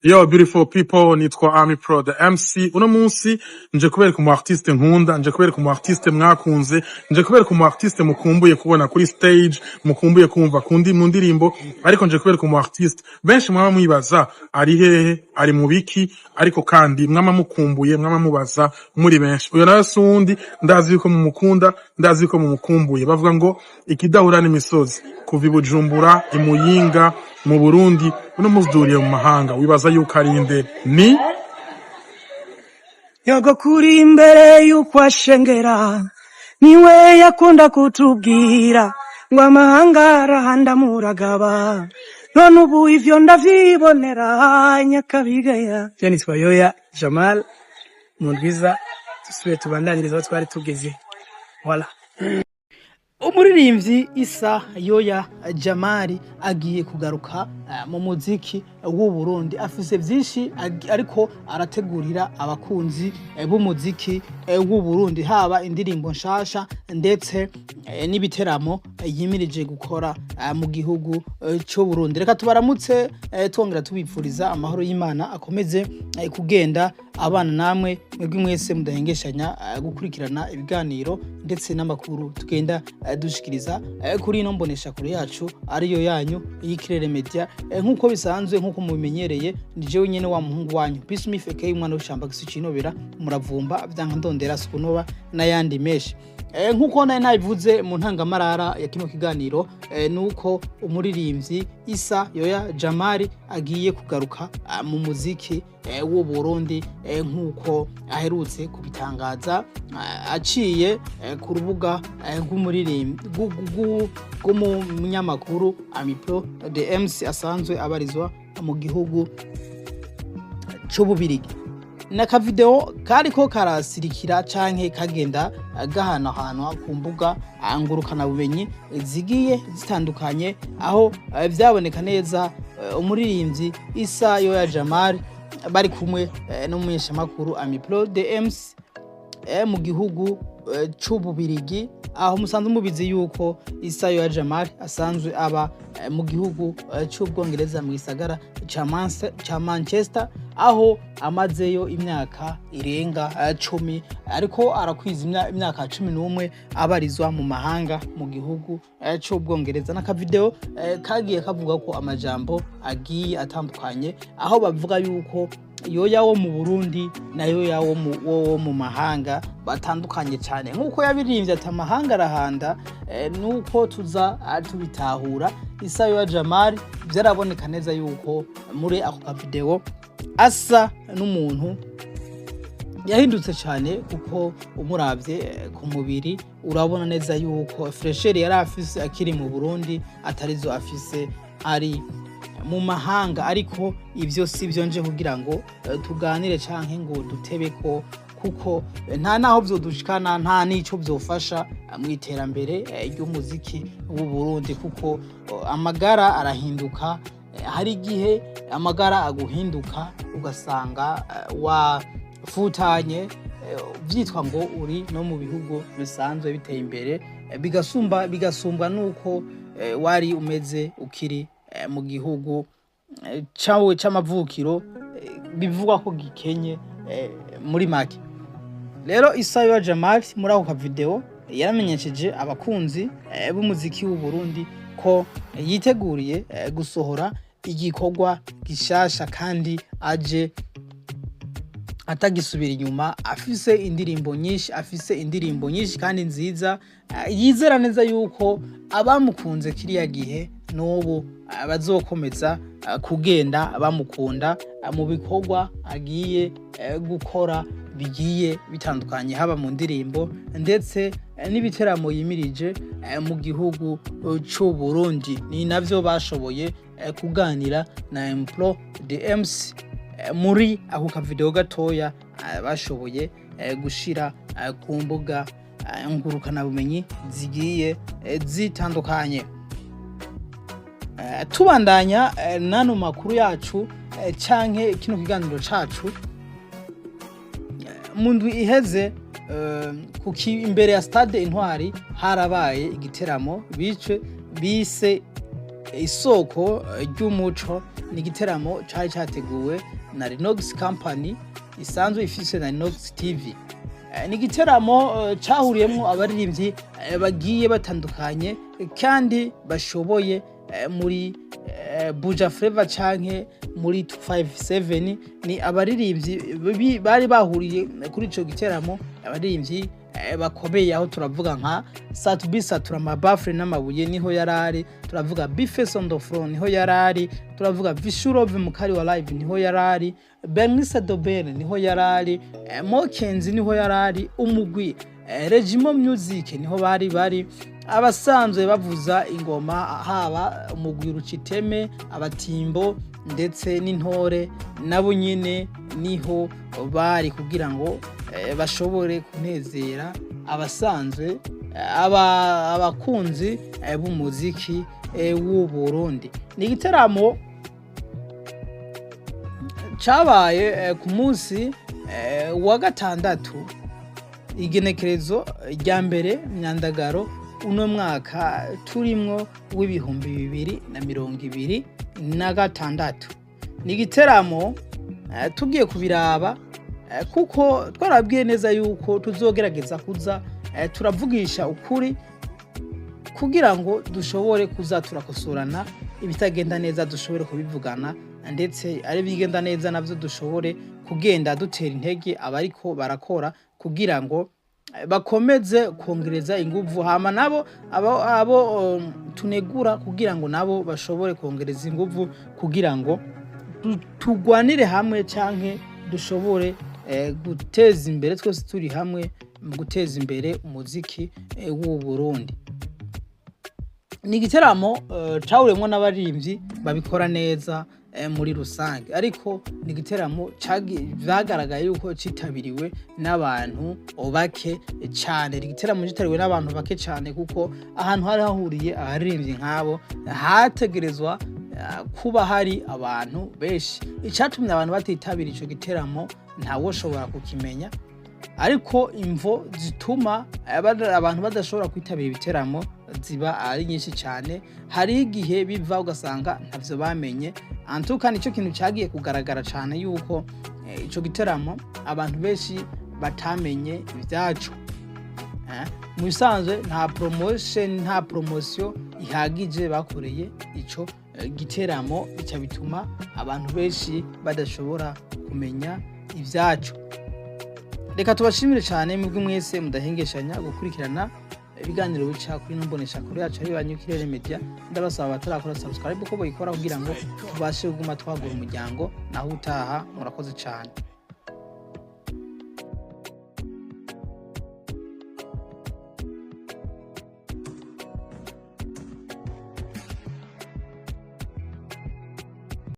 Yo, beautiful people, nitwa Ami Pro, the MC. Uno munsi, nje kubereka umu artiste nkunda, nje kubereka umu artiste mwakunze, nje kubereka umu artiste mukumbuye kubona kuri stage, mukumbuye kumva kundi mu ndirimbo, ariko nje kubereka umu artiste. Benshi mwaba mwibaza, ari hehe, ari mu biki, ariko kandi mwama mukumbuye, mwama mubaza muri benshi. Uyo nawe sundi, ndazi yuko mumukunda, ndazi yuko mumukumbuye. Bavuga ngo, ikidahura n'imisozi, kuva i Bujumbura, i Muyinga, mu Burundi, uno muzduriye mu mahanga, wibaza yuko ari inde? Ni yogo kuri imbere yuko ashengera, niwe yakunda kutubwira ngo amahanga arahanda muragaba, none ubu ivyo ndavyibonera Nyakabigaya. Nitwa Yoya Jamal Mundwiza, tusubiye tubandaniriza aho twari tugeze. Voilà. Umuririmbyi Issa Yoya Jamali agiye kugaruka mu muziki w'u Burundi, afise byinshi ariko arategurira abakunzi b'umuziki w'u Burundi, haba indirimbo nshasha ndetse n'ibiteramo yimirije gukora mu gihugu cyo Burundi. Reka tubaramutse twongera tubipfuriza amahoro y'Imana akomeze kugenda abana namwe mwebwe mwese mudahengeshanya gukurikirana ibiganiro ndetse n'amakuru tugenda dushikiriza kuri ino mbonesha kure yacu ariyo yanyu y'Ikirere Media. Nkuko bisanzwe, nkuko mubimenyereye, ni jewe nyene wa muhungu wanyu Bismith aka umwana w'ishamba gisucinobera muravumba byanka ndondera sukunova n'ayandi meshi. Nkuko naye nabivuze mu ntangamarara ya kino kiganiro, nuko umuririmbyi Issa Yoya Jamali agiye kugaruka mu muziki w'u Burundi, nkuko aherutse kubitangaza aciye ku rubuga rw'umunyamakuru Ami Pro the MC asanzwe abarizwa mu gihugu cy'Ububirigi. Naka video kariko karasirikira canke kagenda gahana ku mbuga ngurukana bumenyi zigiye zitandukanye, aho vyaboneka neza umuririmbyi Issa Yoya Jamali bari kumwe n'umumenyesha makuru Ami Pro the MC mu gihugu c'Ububirigi, aho musanzwe mubizi yuko Issa Yoya Jamali asanzwe aba mu gihugu c'Ubwongereza mu gisagara ca Manchester, aho amazeyo imyaka irenga 10 ariko arakwiza imyaka 11 abarizwa mu mahanga mu gihugu c'Ubwongereza. Naka video kagiye kavuga ko amajambo agiye atandukanye, aho bavuga yuko Yoya wo mu Burundi na Yoya wo mu mahanga batandukanye cyane, nkuko yabirimbye ati amahanga arahanda, nuko tuza tubitahura. Issa Yoya Jamali byaraboneka neza yuko muri ako video asa n'umuntu yahindutse cyane, kuko umuravye ku mubiri urabona neza yuko fresher yari afise akiri mu Burundi atarizo afise ari mu mahanga. Ariko ivyo sivyo nje kugira ngo tuganire canke ngo dutebeko, kuko nta naho vyodushikana, nta nico vyofasha mu iterambere ry'umuziki w'u Burundi, kuko amagara arahinduka. Hari igihe amagara aguhinduka ugasanga wafutanye, vyitwa ngo uri no mu bihugu bisanzwe biteye imbere, bigasumbwa nuko wari umeze ukiri mu gihugu cawe c'amavukiro, bivugwa ko gikenye muri make. Rero Issa Yoya Jamali muri ako video yaramenyesheje abakunzi b'umuziki w'u Burundi ko yiteguriye gusohora igikorwa gishasha kandi aje atagisubira inyuma, afise indirimbo nyinshi kandi nziza. Yizera neza yuko abamukunze kiriya gihe n'ubu bazokomeza kugenda bamukunda mu bikorwa agiye gukora bigiye bitandukanye, haba mu ndirimbo ndetse n'ibiteramo yimirije mu gihugu cy'u Burundi. Ni navyo bashoboye kuganira na Ami Pro the MC muri ako video gatoya bashoboye gushira ku mbuga ngurukana bumenyi zigiye zitandukanye. Tubandanya nano makuru yacu canke kino kiganiro cacu, mu ndwi iheze imbere ya Stade Intwari harabaye igiteramo bise isoko ry'umuco. Ni igiteramo cari categuwe na Renox Company isanzwe ifise na Renox TV. Ni igiteramo cahuriyemwo abaririmbyi bagiye batandukanye kandi bashoboye muri Buja Flavor canke muri 257. Ni abaririmbyi bari bahuriye kuri ico giteramo, abaririmbyi bakomeye aho turavuga nka Satubi Satura Mabafre n'amabuye niho yarari, turavuga Bifes on the Floor niho yarari, turavuga Vishurove Mukari wa Live niho yarari, Bernisa Dobere niho yarari, Mokenzi niho yarari, umugwi Regimo Music niho bari abasanzwe bavuza ingoma, haba umugwi Ruciteme, abatimbo ndetse n'intore nabo nyine niho bari kugira ngo bashobore kunezera abasanzwe abakunzi b'umuziki w'u Burundi. Ni igiteramo cabaye ku munsi wa gatandatu igenekerezo rya mbere Myandagaro uno mwaka turimwo w'2026. Ni igiteramo tugiye kubiraba kuko twarabwiye neza yuko tuzogerageza kuza turavugisha ukuri kugira ngo dushobore kuza turakosorana ibitagenda neza, dushobore kubivugana, ndetse ari bigenda neza navyo dushobore kugenda dutera intege abariko barakora kugira ngo bakomeze kongereza inguvu, hama nabo abo tunegura kugira ngo nabo bashobore kongereza inguvu kugira ngo tugwanire hamwe canke dushobore guteza imbere twese turi hamwe mu guteza imbere umuziki w'u Burundi. Ni igiteramo cahuriyemwo n'abaririmbyi babikora neza muri rusange, ariko ni igiteramo vyagaragaye yuko citabiriwe n'abantu bake cane. Ni igiteramo citabiriwe n'abantu bake cane kuko ahantu hari hahuriye abaririmbyi nk'abo hategerezwa kuba hari abantu benshi. Icatumye abantu batitabira ico giteramo ntawoshobora kukimenya, ariko imvo zituma abantu badashobora kwitabira ibiteramo ziba ari nyinshi cyane. Hari igihe biva ugasanga ntavyo bamenye, antuka nico kintu cagiye kugaragara cyane yuko ico giteramo abantu benshi batamenye ivyacu. Mu bisanzwe nta promotion ihagije bakoreye ico giteramo, bica bituma abantu benshi badashobora kumenya ivyacu. Reka tubashimire cyane mwebwe mwese mudahengeshanya gukurikirana ibiganiro bica kuri Nombonesha kuri yacu ari Banyukirere Media. Ndabasaba batarakora subscribe ko boyikora kugira ngo tubashe kuguma twagura umuryango naho utaha. Murakoze cyane.